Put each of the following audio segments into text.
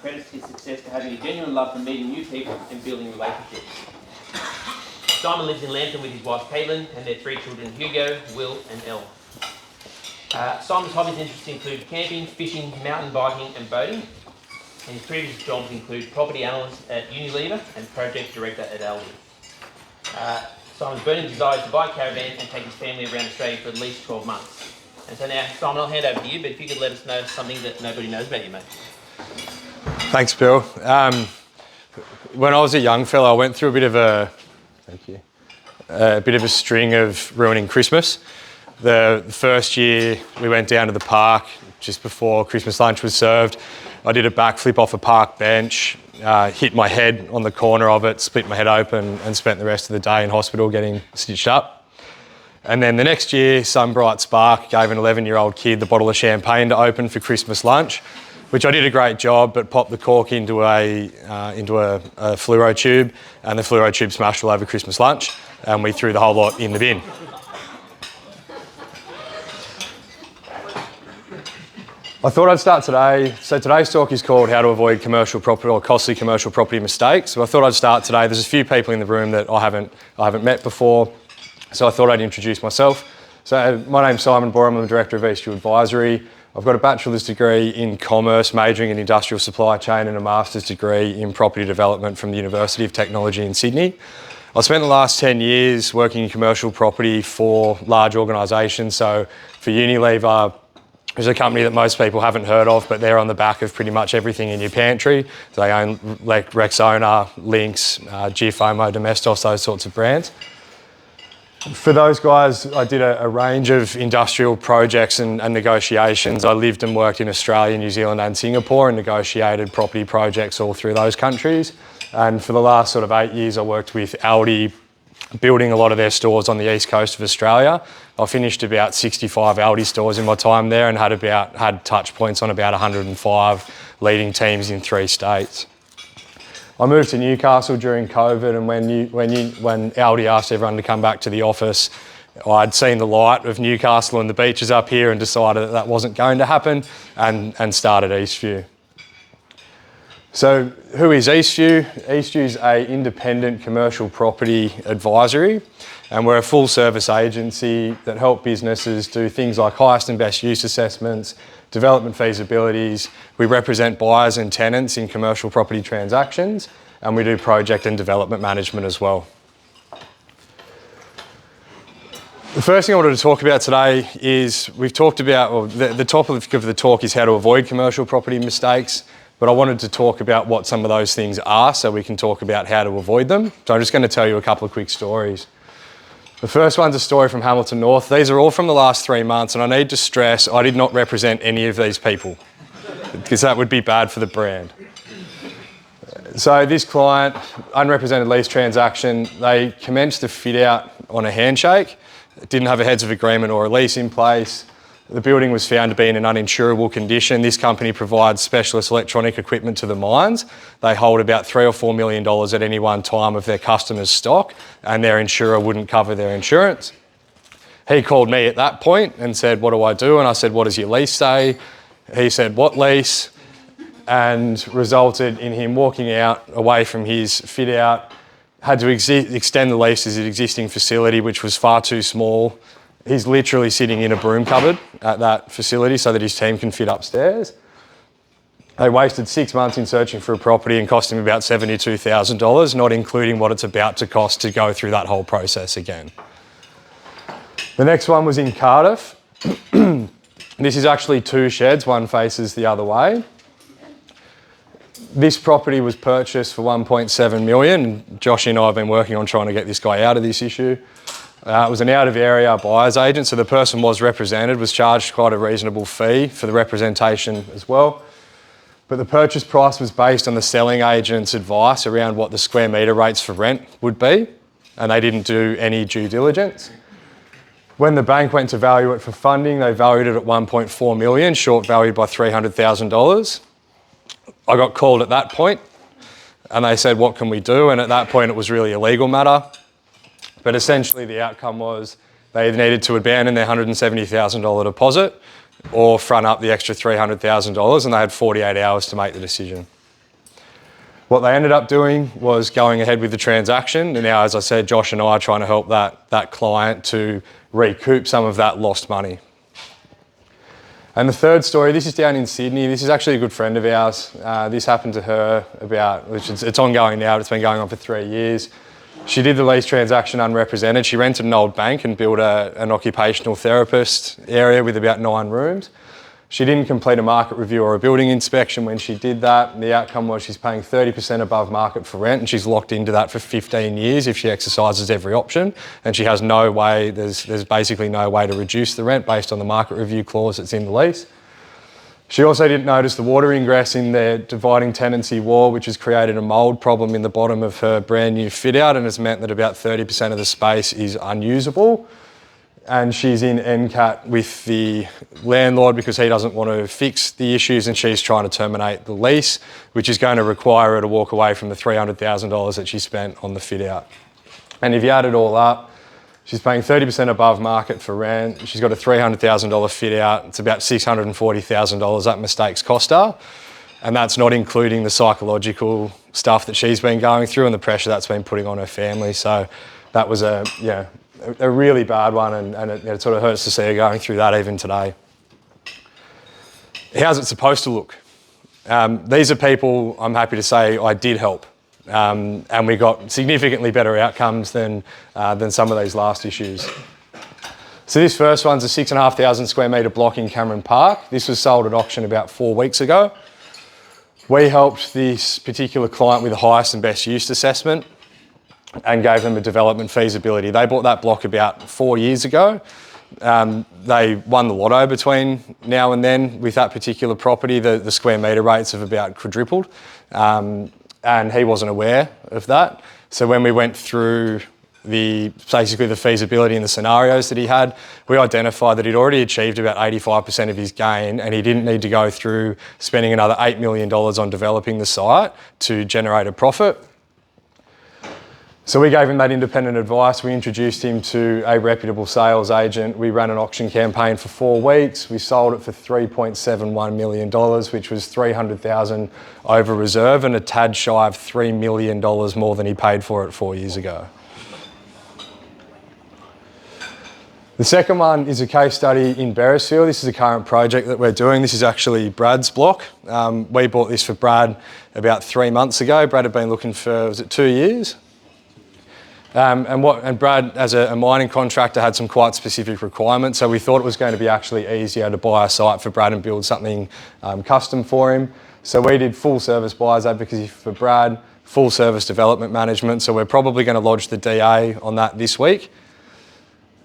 credits his success to having a genuine love for meeting new people and building relationships. Simon lives in Lambton with his wife Caitlin and their 3 children, Hugo, Will and Elle. Simon's hobbies and interests include camping, fishing, mountain biking and boating. And his previous jobs include property analyst at Unilever and project director at Aldi. Simon's burning desire is to buy a caravan and take his family around Australia for at least 12 months. And so now, Simon, I'll hand over to you, but if you could let us know something that nobody knows about you, mate. Thanks, Bill. When I was a young fella, I went through a bit of a string of ruining Christmas. The first year we went down to the park just before Christmas lunch was served. I did a backflip off a park bench, hit my head on the corner of it, split my head open and spent the rest of the day in hospital getting stitched up. And then the next year, some bright spark gave an 11-year-old kid the bottle of champagne to open for Christmas lunch, which I did a great job, but popped the cork into a fluoro tube, and the fluoro tube smashed all over Christmas lunch, and we threw the whole lot in the bin. I thought I'd start today. So today's talk is called How to Avoid Commercial Property or Costly Commercial Property Mistakes. So I thought I'd start today. There's a few people in the room that I haven't met before, so I thought I'd introduce myself. So my name's Simon Borum, I'm the Director of Eastview Advisory. I've got a bachelor's degree in commerce, majoring in industrial supply chain, and a master's degree in property development from the University of Technology in Sydney. I've spent the last 10 years working in commercial property for large organisations. So for Unilever, it's a company that most people haven't heard of, but they're on the back of pretty much everything in your pantry. So they own like Rexona, Lynx, Jif, Omo, Domestos, those sorts of brands. For those guys, I did a range of industrial projects and negotiations. I lived and worked in Australia, New Zealand and Singapore and negotiated property projects all through those countries. And for the last sort of 8 years, I worked with Aldi, building a lot of their stores on the east coast of Australia. I finished about 65 Aldi stores in my time there and had touch points on about 105 leading teams in 3 states. I moved to Newcastle during COVID, and when Aldi asked everyone to come back to the office, I'd seen the light of Newcastle and the beaches up here and decided that wasn't going to happen and started Eastview. So who is Eastview? Eastview is an independent commercial property advisory, and we're a full service agency that help businesses do things like highest and best use assessments, development feasibilities. We represent buyers and tenants in commercial property transactions, and we do project and development management as well. The first thing I wanted to talk about today is we've talked about, well, the topic of the talk is how to avoid commercial property mistakes, but I wanted to talk about what some of those things are so we can talk about how to avoid them. So I'm just going to tell you a couple of quick stories. The first one's a story from Hamilton North. These are all from the last 3 months, and I need to stress I did not represent any of these people because that would be bad for the brand. So this client, unrepresented lease transaction, they commenced the fit out on a handshake, didn't have a heads of agreement or a lease in place. The building was found to be in an uninsurable condition. This company provides specialist electronic equipment to the mines. They hold about $3 or $4 million at any one time of their customers' stock, and their insurer wouldn't cover their insurance. He called me at that point and said, "What do I do?" And I said, "What does your lease say?" He said, "What lease?" And resulted in him walking out away from his fit out, had to extend the lease as an existing facility, which was far too small. He's literally sitting in a broom cupboard at that facility so that his team can fit upstairs. They wasted 6 months in searching for a property and cost him about $72,000, not including what it's about to cost to go through that whole process again. The next one was in Cardiff. This is actually 2 sheds, one faces the other way. This property was purchased for $1.7 million. Josh and I have been working on trying to get this guy out of this issue. It was an out-of-area buyer's agent, so the person was represented, was charged quite a reasonable fee for the representation as well. But the purchase price was based on the selling agent's advice around what the square metre rates for rent would be, and they didn't do any due diligence. When the bank went to value it for funding, they valued it at $1.4 million, short valued by $300,000. I got called at that point, and they said, "What can we do?" And at that point, it was really a legal matter. But essentially the outcome was they either needed to abandon their $170,000 deposit or front up the extra $300,000, and they had 48 hours to make the decision. What they ended up doing was going ahead with the transaction, and now, as I said, Josh and I are trying to help that client to recoup some of that lost money. And the third story, this is down in Sydney. This is actually a good friend of ours. This happened to her it's ongoing now, it's been going on for 3 years. She did the lease transaction unrepresented. She rented an old bank and built an occupational therapist area with about 9 rooms. She didn't complete a market review or a building inspection when she did that. The outcome was she's paying 30% above market for rent, and she's locked into that for 15 years if she exercises every option. And she has no way, there's basically no way to reduce the rent based on the market review clause that's in the lease. She also didn't notice the water ingress in their dividing tenancy wall, which has created a mould problem in the bottom of her brand new fit out, and has meant that about 30% of the space is unusable. And she's in NCAT with the landlord because he doesn't want to fix the issues, and she's trying to terminate the lease, which is going to require her to walk away from the $300,000 that she spent on the fit out. And if you add it all up, she's paying 30% above market for rent. She's got a $300,000 fit out. It's about $640,000 that mistakes cost her. And that's not including the psychological stuff that she's been going through and the pressure that's been putting on her family. So that was a really bad one, and it sort of hurts to see her going through that even today. How's it supposed to look? These are people, I'm happy to say, I did help. And we got significantly better outcomes than some of these last issues. So this first one's a 6,500 square metre block in Cameron Park. This was sold at auction about 4 weeks ago. We helped this particular client with the highest and best use assessment and gave them a development feasibility. They bought that block about 4 years ago. They won the lotto between now and then with that particular property. The square metre rates have about quadrupled, and he wasn't aware of that. So when we went through basically the feasibility and the scenarios that he had, we identified that he'd already achieved about 85% of his gain, and he didn't need to go through spending another $8 million on developing the site to generate a profit. So we gave him that independent advice. We introduced him to a reputable sales agent. We ran an auction campaign for 4 weeks. We sold it for $3.71 million, which was $300,000 over reserve and a tad shy of $3 million more than he paid for it 4 years ago. The second one is a case study in Beresfield. This is a current project that we're doing. This is actually Brad's block. We bought this for Brad about 3 months ago. Brad had been looking for, was it 2 years? And Brad, as a mining contractor, had some quite specific requirements, so we thought it was going to be actually easier to buy a site for Brad and build something custom for him. So we did full service buyers advocacy for Brad, full service development management, so we're probably going to lodge the DA on that this week.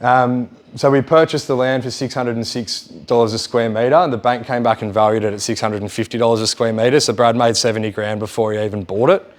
So we purchased the land for $606 a square metre, and the bank came back and valued it at $650 a square metre, so Brad made 70 grand before he even bought it.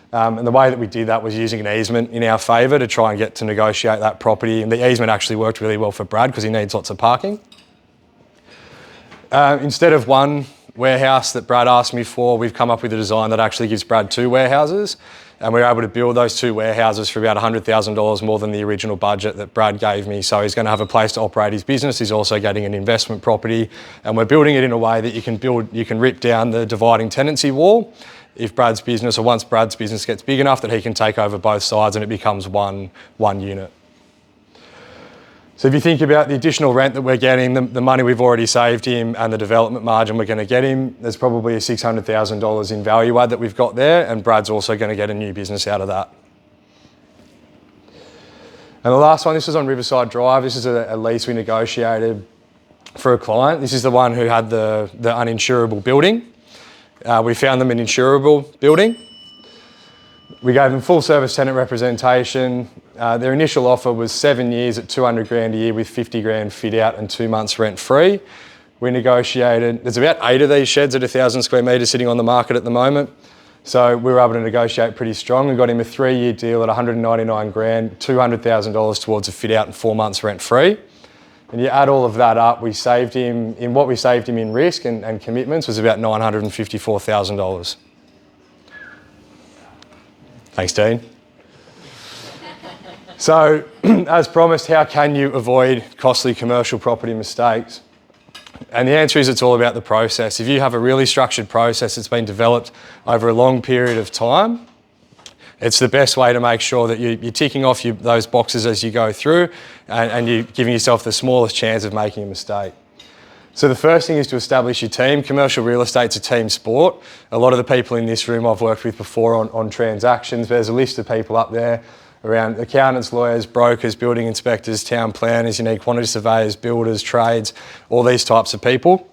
And the way that we did that was using an easement in our favour to try and get to negotiate that property. And the easement actually worked really well for Brad because he needs lots of parking. Instead of one warehouse that Brad asked me for, we've come up with a design that actually gives Brad 2 warehouses. And we were able to build those 2 warehouses for about $100,000 more than the original budget that Brad gave me. So he's going to have a place to operate his business. He's also getting an investment property. And we're building it in a way that you can rip down the dividing tenancy wall if Brad's business, or once Brad's business gets big enough that he can take over both sides and it becomes one unit. So if you think about the additional rent that we're getting, the money we've already saved him and the development margin we're going to get him, there's probably a $600,000 in value add that we've got there, and Brad's also going to get a new business out of that. And the last one, this was on Riverside Drive. This is a lease we negotiated for a client. This is the one who had the uninsurable building. We found them an insurable building. We gave them full service tenant representation. Their initial offer was 7 years at 200 grand a year with 50 grand fit out and 2 months rent free. We negotiated, there's about 8 of these sheds at 1,000 square metres sitting on the market at the moment. So we were able to negotiate pretty strong. We got him a 3-year deal at 199 grand, $200,000 towards a fit out and 4 months rent free. And you add all of that up, we saved him, in what we saved him in risk and commitments was about $954,000. Thanks, Dean. So, as promised, how can you avoid costly commercial property mistakes? And the answer is it's all about the process. If you have a really structured process that's been developed over a long period of time, it's the best way to make sure that you're ticking off those boxes as you go through and you're giving yourself the smallest chance of making a mistake. So the first thing is to establish your team. Commercial real estate's a team sport. A lot of the people in this room I've worked with before on transactions. There's a list of people up there around accountants, lawyers, brokers, building inspectors, town planners, you need quantity surveyors, builders, trades, all these types of people.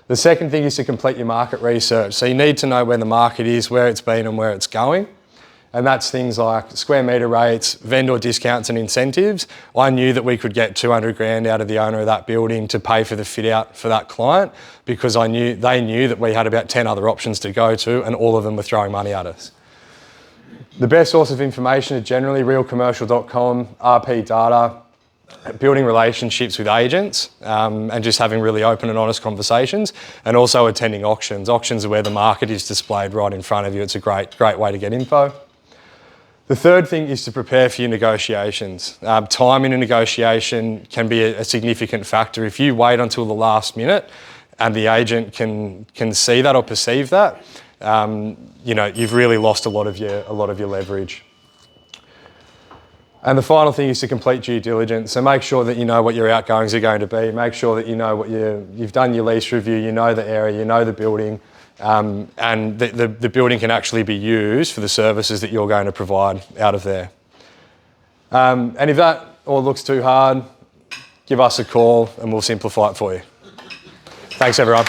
The second thing is to complete your market research. So you need to know where the market is, where it's been and where it's going. And that's things like square metre rates, vendor discounts and incentives. I knew that we could get 200 grand out of the owner of that building to pay for the fit out for that client because they knew that we had about 10 other options to go to and all of them were throwing money at us. The best source of information is generally realcommercial.com, RP data, building relationships with agents and just having really open and honest conversations, and also attending auctions. Auctions are where the market is displayed right in front of you. It's a great way to get info. The third thing is to prepare for your negotiations. Time in a negotiation can be a significant factor. If you wait until the last minute and the agent can see that or perceive that, you've really lost a lot of your leverage. And the final thing is to complete due diligence. So make sure that you know what your outgoings are going to be. Make sure that you know what you've done your lease review, you know the area, you know the building, and the building can actually be used for the services that you're going to provide out of there. And if that all looks too hard, give us a call and we'll simplify it for you. Thanks everyone.